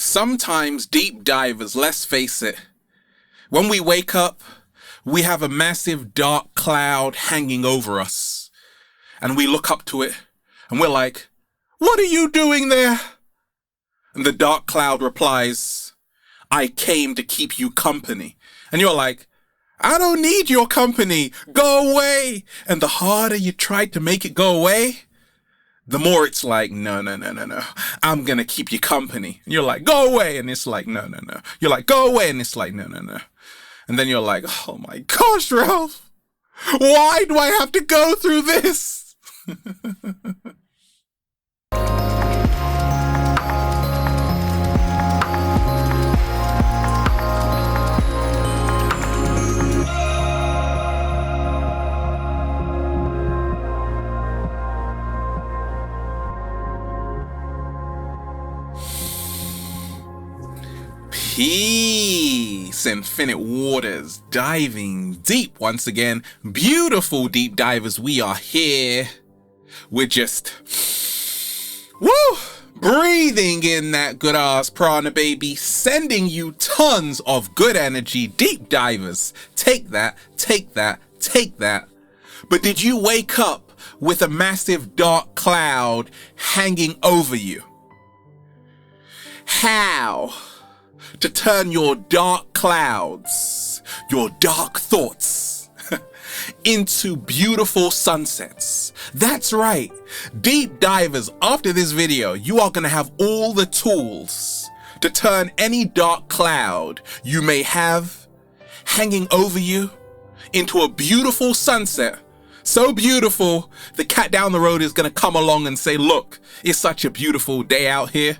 Sometimes deep divers, let's face it, when we wake up, we have a massive dark cloud hanging over us. And we look up to it and we're like, "What are you doing there?" And the dark cloud replies, "I came to keep you company." And you're like, "I don't need your company. Go away." And the harder you try to make it go away, the more it's like, no, I'm going to keep you company. And you're like, "Go away." And it's like, no. You're like, "Go away." And it's like, no. And then you're like, "Oh my gosh, Ralph, why do I have to go through this?" Peace, infinite waters, diving deep once again. Beautiful deep divers, we are here. We're just, breathing in that good ass prana, baby, sending you tons of good energy. Deep divers, take that. But did you wake up with a massive dark cloud hanging over you? How to turn your dark clouds, your dark thoughts, into beautiful sunsets. That's right. Deep divers, after this video, you are going to have all the tools to turn any dark cloud you may have hanging over you into a beautiful sunset. So beautiful, the cat down the road is going to come along and say, "Look, it's such a beautiful day out here.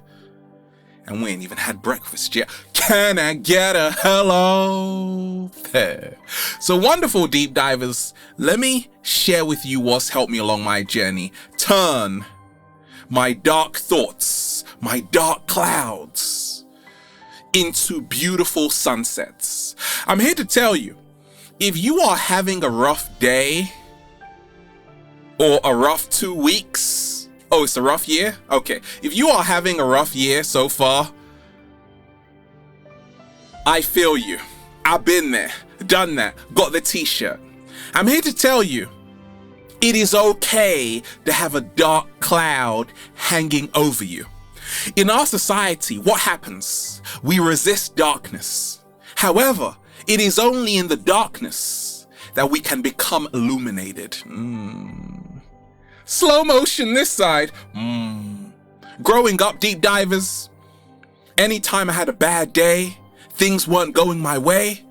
And we ain't even had breakfast yet. Can I get a hello there?" So wonderful deep divers, let me share with you what's helped me along my journey. Turn my dark thoughts, my dark clouds into beautiful sunsets. I'm here to tell you, if you are having a rough day or a rough 2 weeks, oh, it's a rough year? Okay. If you are having a rough year so far, I feel you. I've been there, done that, got the t-shirt. I'm here to tell you, it is okay to have a dark cloud hanging over you. In our society, what happens? We resist darkness. However, it is only in the darkness that we can become illuminated. Slow motion this side. Growing up, deep divers, anytime I had a bad day, things weren't going my way,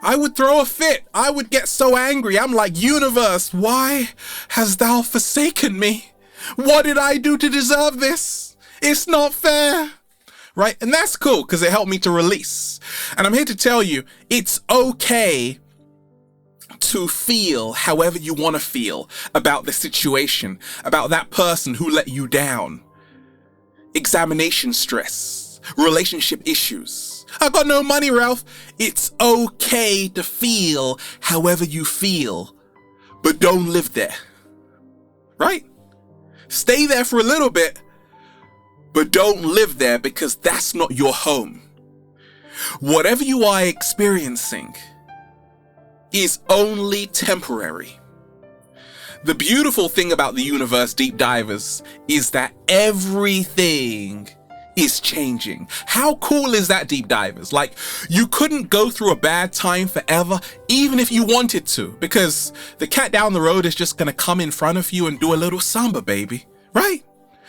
I would throw a fit. I would get so angry. I'm like, "Universe, why hast thou forsaken me? What did I do to deserve this? It's not fair." Right? And that's cool because it helped me to release. And I'm here to tell you, it's okay to feel however you want to feel about the situation, about that person who let you down. Examination stress, relationship issues. "I got no money, Ralph." It's okay to feel however you feel, but don't live there. Right? Stay there for a little bit, but don't live there because that's not your home. Whatever you are experiencing is only temporary. The beautiful thing about the universe, deep divers, is that everything is changing. How cool is that, deep divers? Like, you couldn't go through a bad time forever, even if you wanted to, because the cat down the road is just gonna come in front of you and do a little samba, baby, right?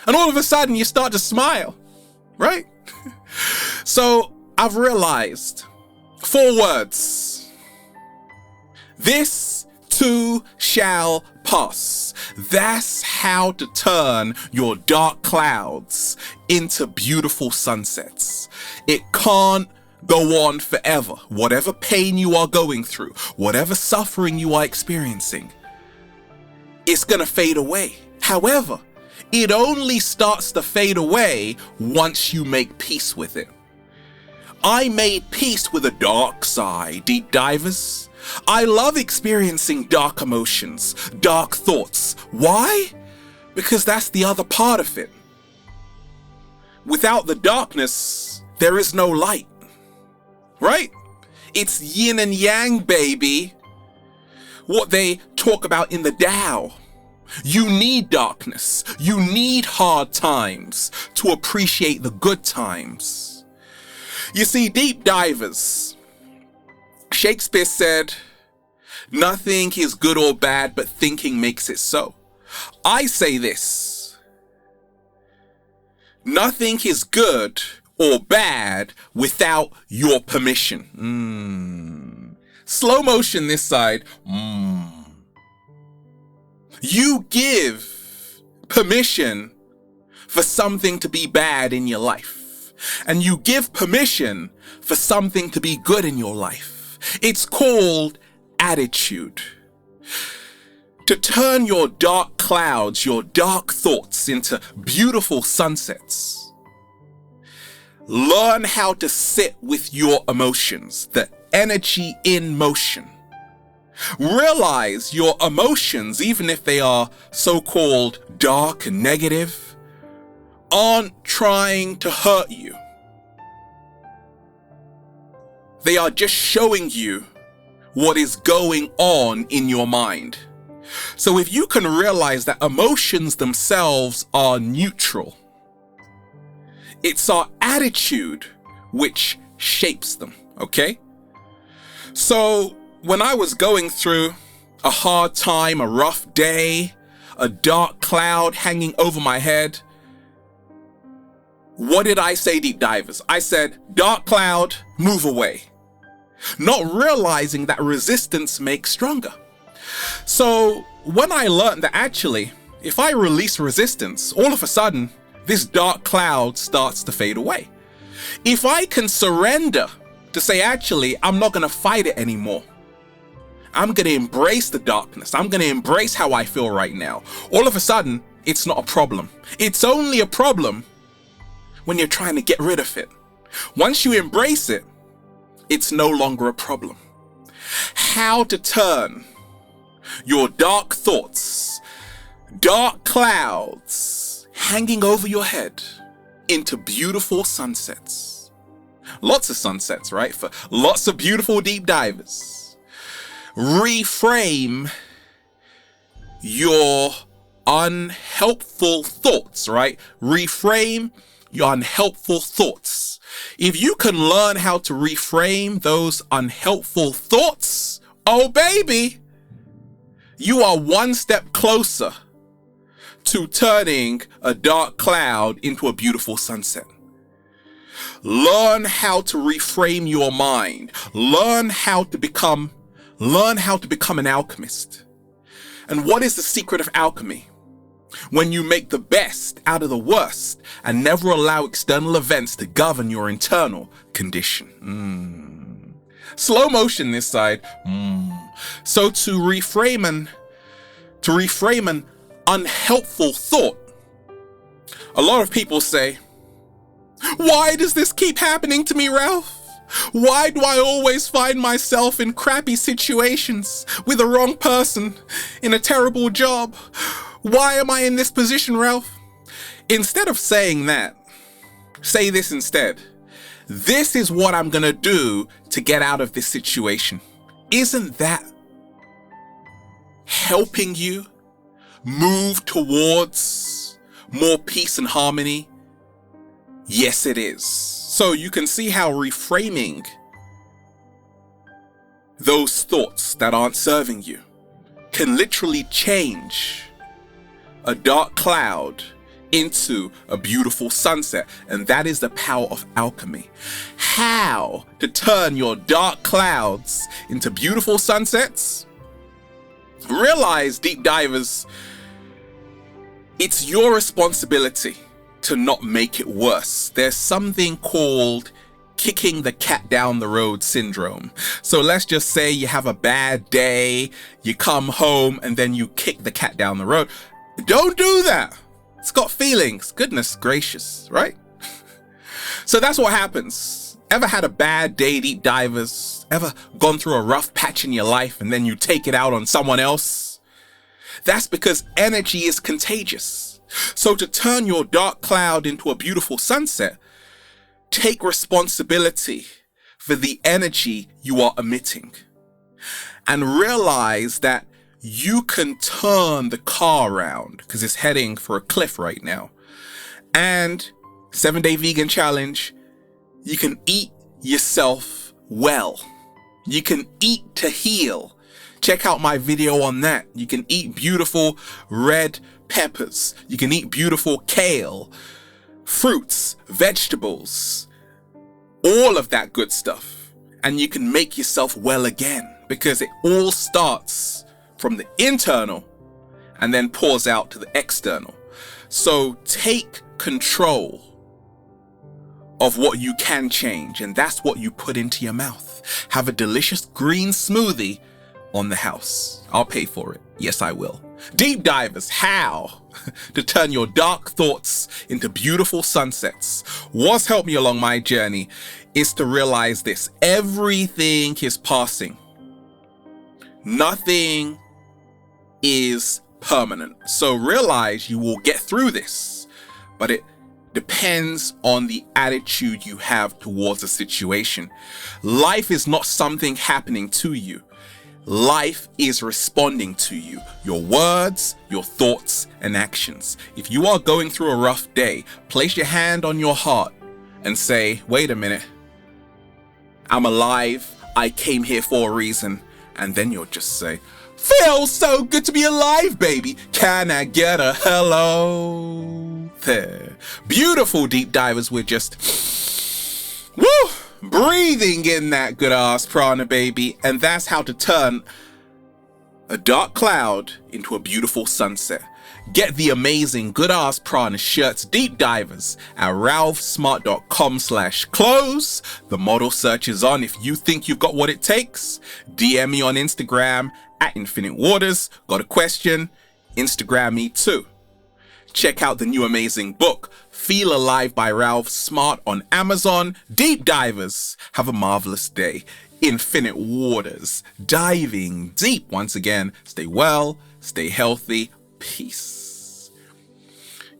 And all of a sudden you start to smile, right? So I've realized 4 words. This too shall pass. That's how to turn your dark clouds into beautiful sunsets. It can't go on forever. Whatever pain you are going through, whatever suffering you are experiencing, it's gonna fade away. However, it only starts to fade away once you make peace with it. I made peace with the dark side, deep divers. I love experiencing dark emotions, dark thoughts. Why? Because that's the other part of it. Without the darkness, there is no light, right? It's yin and yang, baby. What they talk about in the Tao. You need darkness. You need hard times to appreciate the good times. You see, deep divers, Shakespeare said, nothing is good or bad, but thinking makes it so. I say this, nothing is good or bad without your permission. Slow motion this side. You give permission for something to be bad in your life. And you give permission for something to be good in your life. It's called attitude. To turn your dark clouds, your dark thoughts into beautiful sunsets. Learn how to sit with your emotions, the energy in motion. Realize your emotions, even if they are so-called dark and negative, aren't trying to hurt you. They are just showing you what is going on in your mind. So if you can realize that emotions themselves are neutral, it's our attitude which shapes them, okay? So when I was going through a hard time, a rough day, a dark cloud hanging over my head, what did I say, deep divers? I said, dark cloud, move away. Not realizing that resistance makes stronger. So when I learned that actually, if I release resistance, all of a sudden, this dark cloud starts to fade away. If I can surrender to say, actually, I'm not going to fight it anymore. I'm going to embrace the darkness. I'm going to embrace how I feel right now. All of a sudden, it's not a problem. It's only a problem when you're trying to get rid of it. Once you embrace it, it's no longer a problem. How to turn your dark thoughts, dark clouds hanging over your head into beautiful sunsets. Lots of sunsets, right? For lots of beautiful deep divers. Reframe your unhelpful thoughts, right? Reframe your unhelpful thoughts. If you can learn how to reframe those unhelpful thoughts, oh baby, you are one step closer to turning a dark cloud into a beautiful sunset. Learn how to reframe your mind. Learn how to become an alchemist. And what is the secret of alchemy? When you make the best out of the worst and never allow external events to govern your internal condition. Slow motion this side. So to reframe an unhelpful thought, a lot of people say, why does this keep happening to me, Ralph? Why do I always find myself in crappy situations with the wrong person, in a terrible job? Why am I in this position, Ralph? Instead of saying that, say this instead. This is what I'm gonna do to get out of this situation. Isn't that helping you move towards more peace and harmony? Yes, it is. So you can see how reframing those thoughts that aren't serving you can literally change a dark cloud into a beautiful sunset. And that is the power of alchemy. How to turn your dark clouds into beautiful sunsets? Realize, deep divers, it's your responsibility to not make it worse. There's something called kicking the cat down the road syndrome. So let's just say you have a bad day, you come home, and then you kick the cat down the road. Don't do that. It's got feelings. Goodness gracious, right? So that's what happens. Ever had a bad day, deep divers? Ever gone through a rough patch in your life and then you take it out on someone else? That's because energy is contagious. So to turn your dark cloud into a beautiful sunset, take responsibility for the energy you are emitting. And realize that you can turn the car around because it's heading for a cliff right now. And 7-day vegan challenge, you can eat yourself well. You can eat to heal. Check out my video on that. You can eat beautiful red peppers. You can eat beautiful kale, fruits, vegetables, all of that good stuff. And you can make yourself well again, because it all starts from the internal and then pours out to the external. So take control of what you can change, and that's what you put into your mouth. Have a delicious green smoothie on the house. I'll pay for it. Yes, I will. Deep divers, how to turn your dark thoughts into beautiful sunsets. What's helped me along my journey is to realize this: everything is passing. Nothing is permanent. So realize you will get through this, but it depends on the attitude you have towards a situation. Life is not something happening to you. Life is responding to you, your words, your thoughts, and actions. If you are going through a rough day, place your hand on your heart and say, wait a minute, I'm alive, I came here for a reason. And then you'll just say, feels so good to be alive, baby. Can I get a hello there? Beautiful deep divers. We're just breathing in that good ass prana, baby. And that's how to turn a dark cloud into a beautiful sunset. Get the amazing good ass prana shirts, deep divers, at ralphsmart.com/clothes. The model search is on. If you think you've got what it takes, DM me on Instagram at Infinite Waters. Got a question? Instagram me too. Check out the new amazing book, Feel Alive by Ralph Smart, on Amazon. Deep divers, have a marvelous day. Infinite Waters, diving deep once again. Stay well, stay healthy. Peace.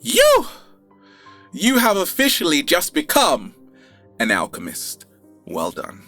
You have officially just become an alchemist. Well done.